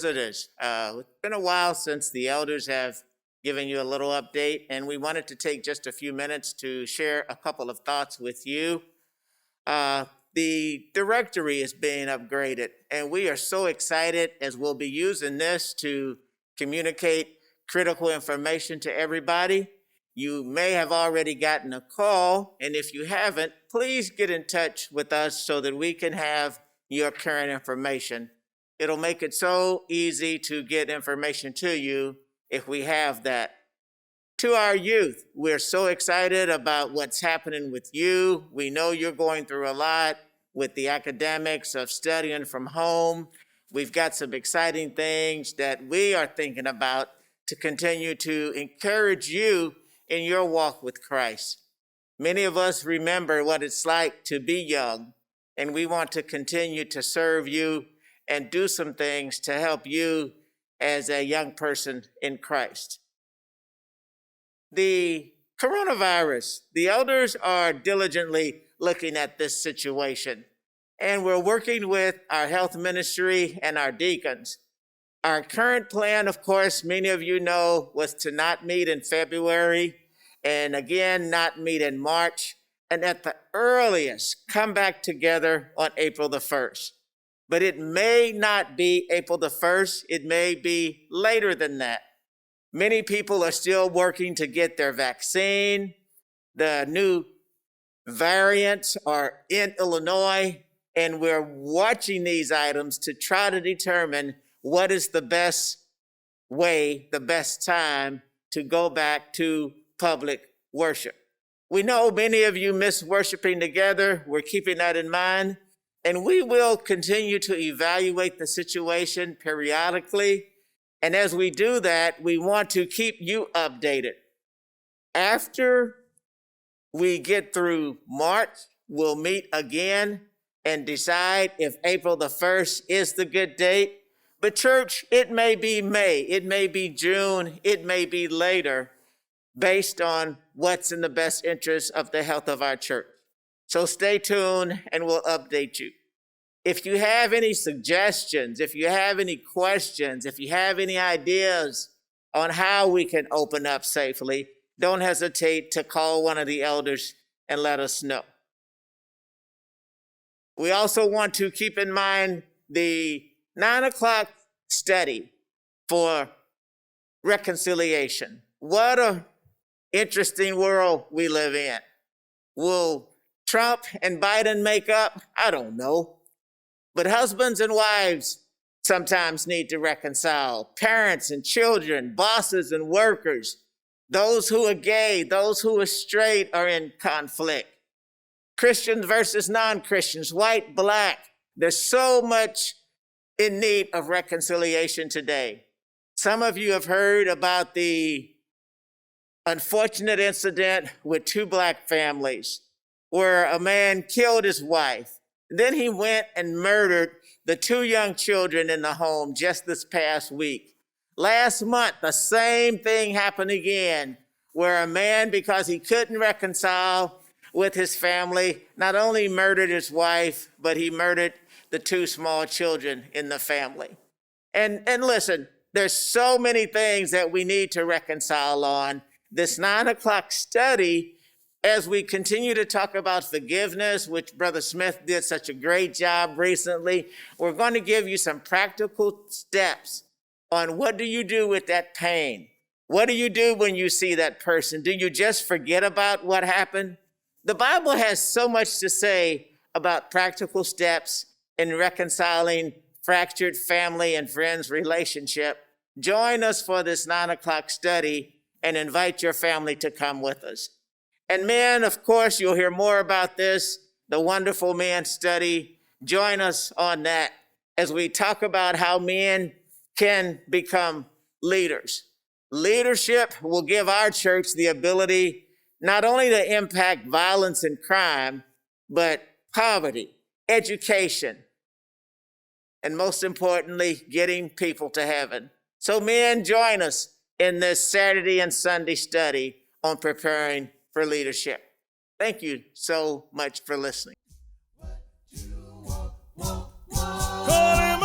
visitors. It's been a while since the elders have given you a little update, and we wanted to take just a few minutes to share a couple of thoughts with you. The directory is being upgraded, and we are so excited as we'll be using this to communicate critical information to everybody. You may have already gotten a call, and if you haven't, please get in touch with us so that we can have your current information. It'll make it so easy to get information to you if we have that. To our youth, we're so excited about what's happening with you. We know you're going through a lot with the academics of studying from home. We've got some exciting things that we are thinking about to continue to encourage you in your walk with Christ. Many of us remember what it's like to be young, and we want to continue to serve you and do some things to help you as a young person in Christ. The coronavirus, the elders are diligently looking at this situation, and we're working with our health ministry and our deacons. Our current plan, of course, many of you know, was to not meet in February, and again, not meet in March, and at the earliest, come back together on April the 1st. But it may not be April the 1st, it may be later than that. Many people are still working to get their vaccine. The new variants are in Illinois, and we're watching these items to try to determine what is the best way, the best time to go back to public worship. We know many of you miss worshiping together. We're keeping that in mind, and we will continue to evaluate the situation periodically. And as we do that, we want to keep you updated. After we get through March, we'll meet again and decide if April the 1st is the good date. But church, it may be May, it may be June, it may be later, based on what's in the best interest of the health of our church. So stay tuned and we'll update you. If you have any suggestions, if you have any questions, if you have any ideas on how we can open up safely, don't hesitate to call one of the elders and let us know. We also want to keep in mind the 9 o'clock study for reconciliation. What an interesting world we live in. Will Trump and Biden make up? I don't know. But husbands and wives sometimes need to reconcile. Parents and children, bosses and workers, those who are gay, those who are straight are in conflict. Christians versus non-Christians, white, black. There's so much in need of reconciliation today. Some of you have heard about the unfortunate incident with 2 black families where a man killed his wife. Then he went and murdered the 2 young children in the home just this past week. Last month, the same thing happened again, where a man, because he couldn't reconcile with his family, not only murdered his wife, but he murdered the 2 small children in the family. And listen, there's so many things that we need to reconcile on. This 9 o'clock study, as we continue to talk about forgiveness, which Brother Smith did such a great job recently, we're going to give you some practical steps on what do you do with that pain? What do you do when you see that person? Do you just forget about what happened? The Bible has so much to say about practical steps in reconciling fractured family and friends relationship. Join us for this 9 o'clock study and invite your family to come with us. And men, of course, you'll hear more about this, the Wonderful Man Study. Join us on that as we talk about how men can become leaders. Leadership will give our church the ability not only to impact violence and crime, but poverty, education, and most importantly, getting people to heaven. So men, join us in this Saturday and Sunday study on preparing for leadership. Thank you so much for listening.